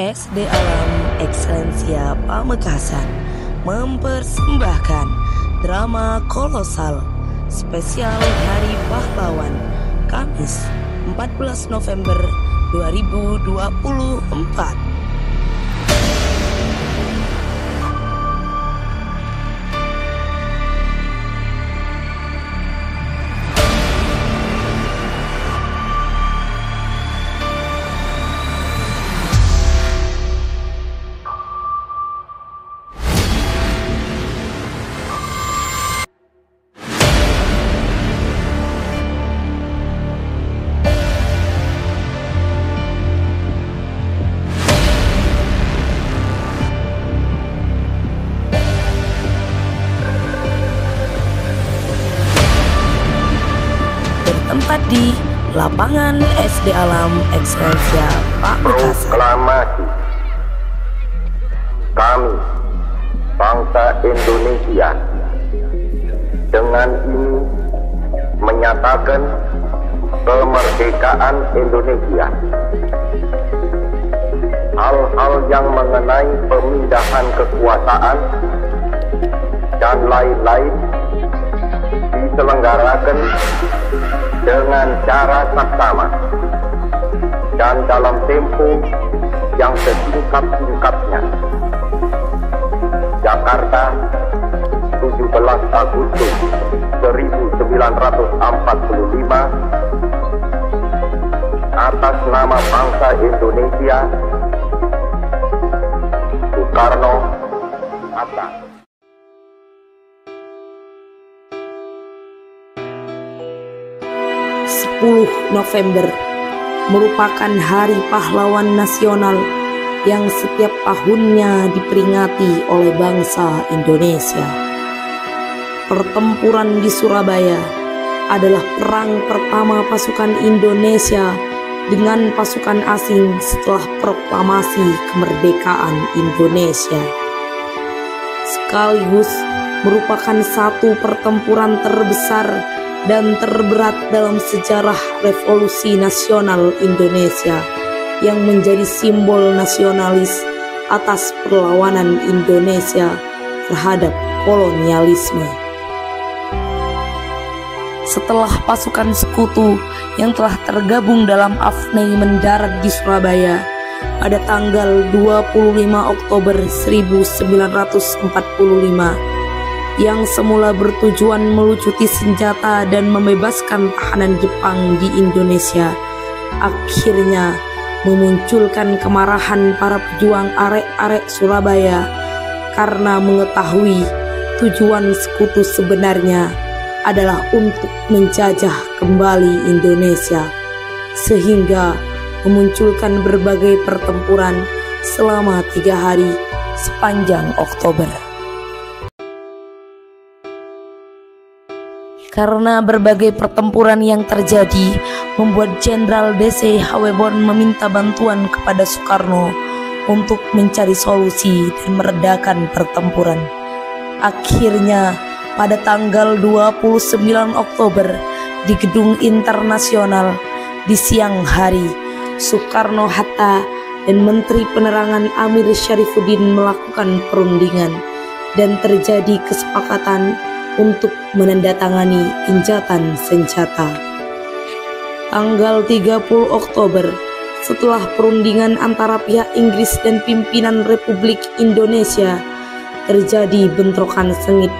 SD Alam Excellensia Pamekasan mempersembahkan drama kolosal spesial Hari Pahlawan Kamis 14 November 2024. Tempat di lapangan SD Alam Excellensia Pamekasan. Proklamasi kami, bangsa Indonesia, dengan ini menyatakan kemerdekaan Indonesia. Hal-hal yang mengenai pemindahan kekuasaan dan lain-lain diselenggarakan dengan cara saksama dan dalam tempo yang sesingkat-singkatnya. Jakarta, 17 Agustus 1945, atas nama bangsa Indonesia, Soekarno Hatta. 10 November merupakan Hari Pahlawan Nasional yang setiap tahunnya diperingati oleh bangsa Indonesia. Pertempuran di Surabaya adalah perang pertama pasukan Indonesia dengan pasukan asing setelah proklamasi kemerdekaan Indonesia. Sekaligus merupakan satu pertempuran terbesar dan terberat dalam sejarah revolusi nasional Indonesia yang menjadi simbol nasionalis atas perlawanan Indonesia terhadap kolonialisme. Setelah pasukan sekutu yang telah tergabung dalam AFNI mendarat di Surabaya pada tanggal 25 Oktober 1945, yang semula bertujuan melucuti senjata dan membebaskan tahanan Jepang di Indonesia, akhirnya memunculkan kemarahan para pejuang arek-arek Surabaya karena mengetahui tujuan sekutu sebenarnya adalah untuk menjajah kembali Indonesia, sehingga memunculkan berbagai pertempuran selama 3 hari sepanjang Oktober. Karena berbagai pertempuran yang terjadi membuat Jenderal DC Hawebon meminta bantuan kepada Soekarno untuk mencari solusi dan meredakan pertempuran. Akhirnya pada tanggal 29 Oktober di Gedung Internasional di siang hari, Soekarno Hatta dan Menteri Penerangan Amir Syarifuddin melakukan perundingan dan terjadi kesepakatan untuk menandatangani gencatan senjata. Tanggal 30 Oktober, setelah perundingan antara pihak Inggris dan pimpinan Republik Indonesia, terjadi bentrokan sengit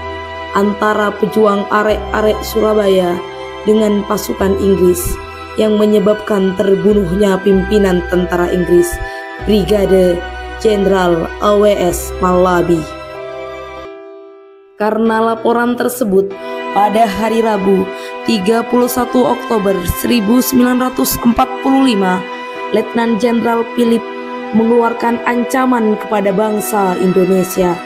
antara pejuang arek-arek Surabaya dengan pasukan Inggris yang menyebabkan terbunuhnya pimpinan tentara Inggris, Brigade Jenderal A.W.S. Mallaby. Karena laporan tersebut, pada hari Rabu 31 Oktober 1945, Letnan Jenderal Philip mengeluarkan ancaman kepada bangsa Indonesia.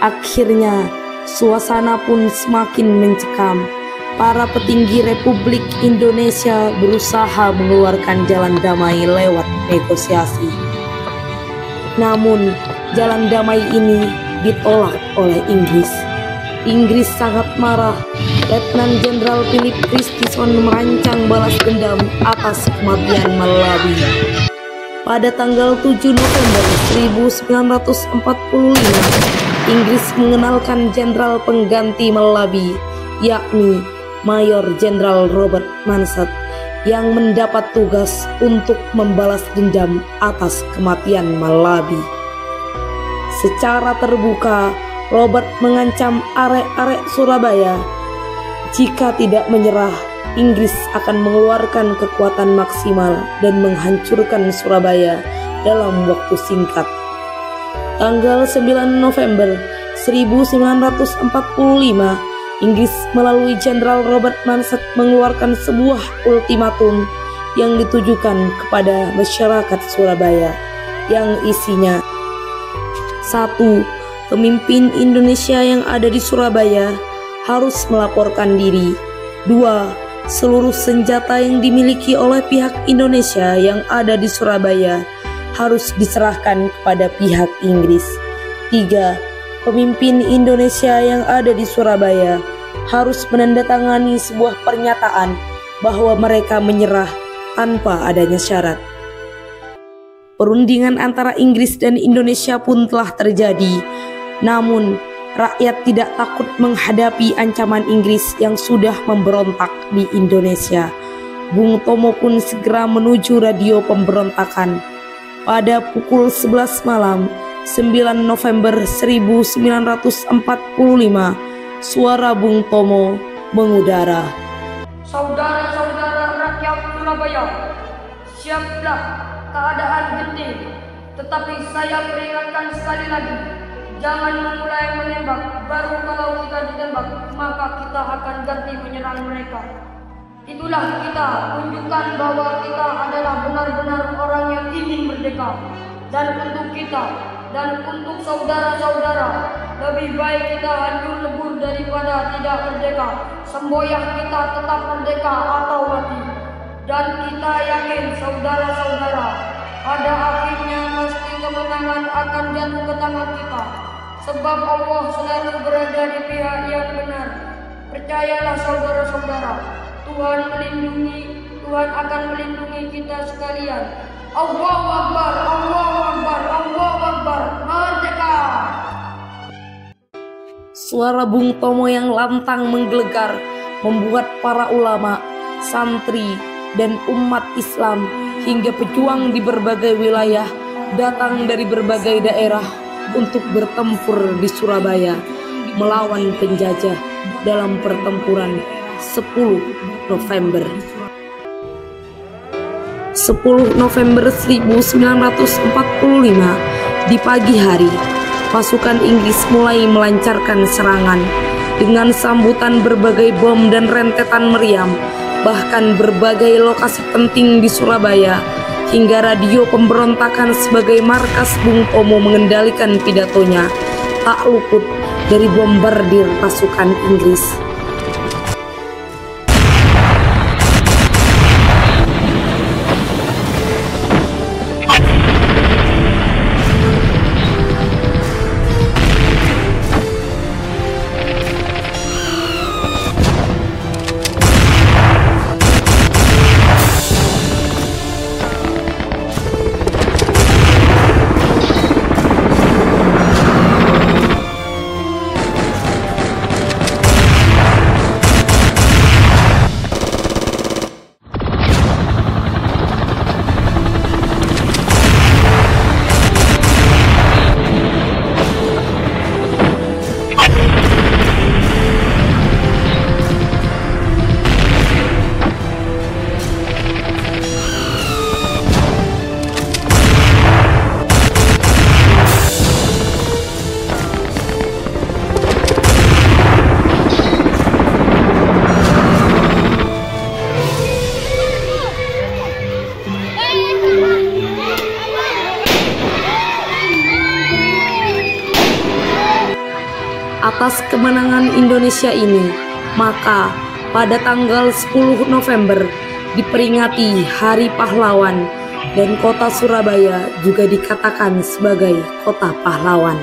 Akhirnya, suasana pun semakin mencekam. Para petinggi Republik Indonesia berusaha mengeluarkan jalan damai lewat negosiasi. Namun, jalan damai ini ditolak oleh Inggris. Inggris sangat marah. Letnan Jenderal Philip Christison merancang balas dendam atas kematian Mallaby. Pada tanggal 7 November 1945, Inggris mengenalkan jenderal pengganti Malabi, yakni Mayor Jenderal Robert Mansett, yang mendapat tugas untuk membalas dendam atas kematian Malabi. Secara terbuka, Robert mengancam arek-arek Surabaya, jika tidak menyerah, Inggris akan mengeluarkan kekuatan maksimal dan menghancurkan Surabaya dalam waktu singkat. Tanggal 9 November 1945, Inggris melalui Jenderal Robert Mansett mengeluarkan sebuah ultimatum yang ditujukan kepada masyarakat Surabaya, yang isinya: 1. Pemimpin Indonesia yang ada di Surabaya harus melaporkan diri. 2. Seluruh senjata yang dimiliki oleh pihak Indonesia yang ada di Surabaya harus diserahkan kepada pihak Inggris. 3. Pemimpin Indonesia yang ada di Surabaya harus menandatangani sebuah pernyataan bahwa mereka menyerah tanpa adanya syarat. Perundingan antara Inggris dan Indonesia pun telah terjadi. Namun, rakyat tidak takut menghadapi ancaman Inggris yang sudah memberontak di Indonesia. Bung Tomo pun segera menuju radio pemberontakan. Pada pukul 11 malam, 9 November 1945, suara Bung Tomo mengudara. Saudara-saudara rakyat Surabaya, siaplah keadaan genting. Tetapi saya peringatkan sekali lagi, jangan memulai menembak, baru kalau kita ditembak, maka kita akan ganti menyerang mereka. Itulah kita, tunjukkan bahwa kita adalah benar-benar orang yang ingin merdeka. Dan untuk kita, dan untuk saudara-saudara, lebih baik kita hancur lebur daripada tidak merdeka. Semboyah kita tetap merdeka atau mati. Dan kita yakin, saudara-saudara, pada akhirnya pasti kemenangan akan jatuh ke tangan kita. Sebab Allah selalu berada di pihak yang benar. Percayalah saudara-saudara, Tuhan akan melindungi kita sekalian. Allahu Akbar, Allahu Akbar, Allahu Akbar, merdeka! Suara Bung Tomo yang lantang menggelegar membuat para ulama, santri, dan umat Islam hingga pejuang di berbagai wilayah datang dari berbagai daerah untuk bertempur di Surabaya melawan penjajah dalam pertempuran 10 November. 10 November 1945, di pagi hari, pasukan Inggris mulai melancarkan serangan dengan sambutan berbagai bom dan rentetan meriam. Bahkan berbagai lokasi penting di Surabaya hingga radio pemberontakan sebagai markas Bung Tomo mengendalikan pidatonya tak luput dari bombardir pasukan Inggris. Atas kemenangan Indonesia ini, maka pada tanggal 10 November diperingati Hari Pahlawan dan kota Surabaya juga dikatakan sebagai kota pahlawan.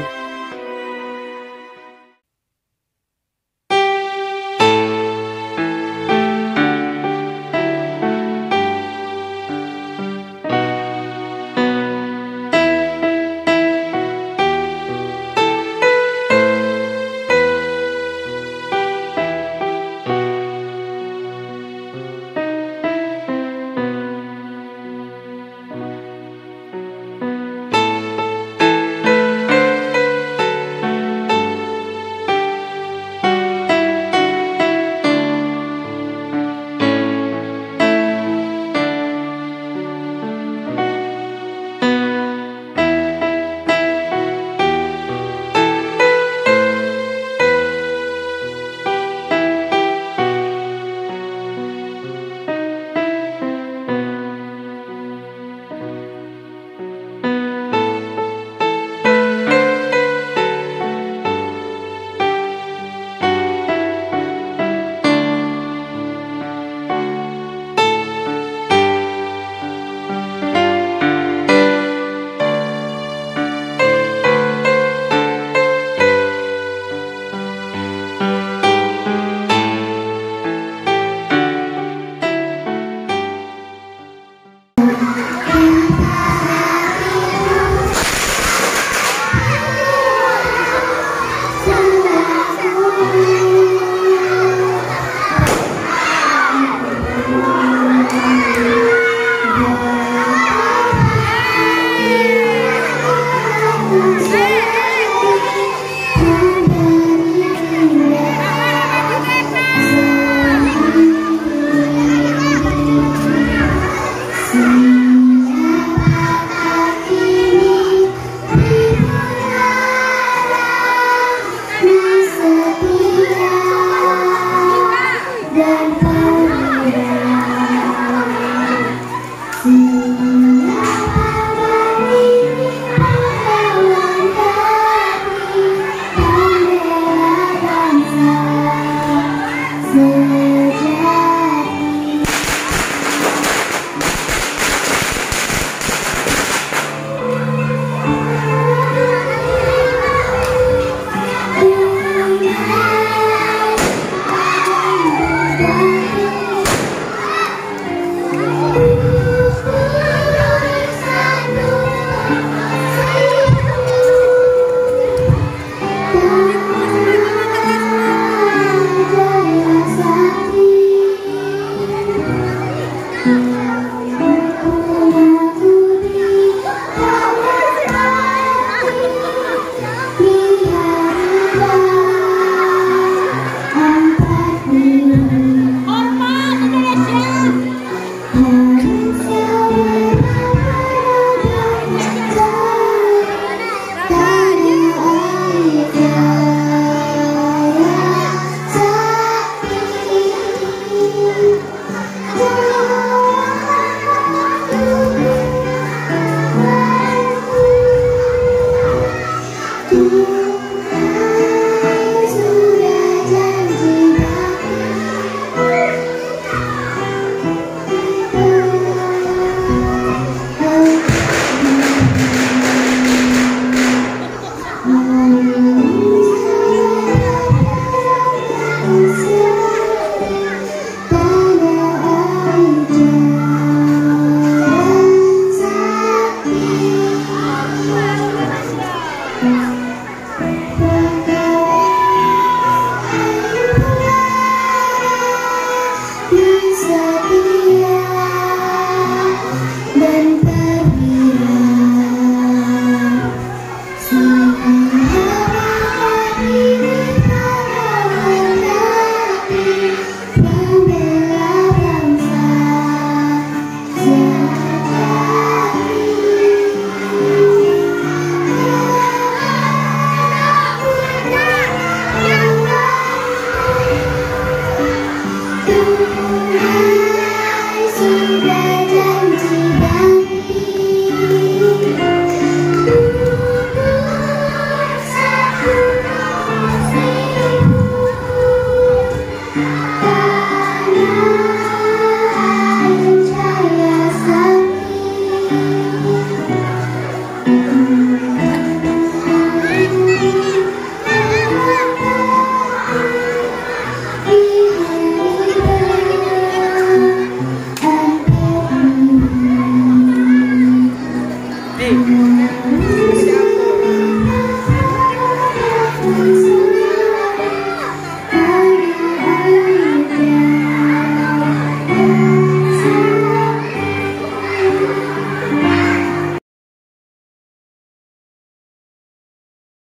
Di dapur.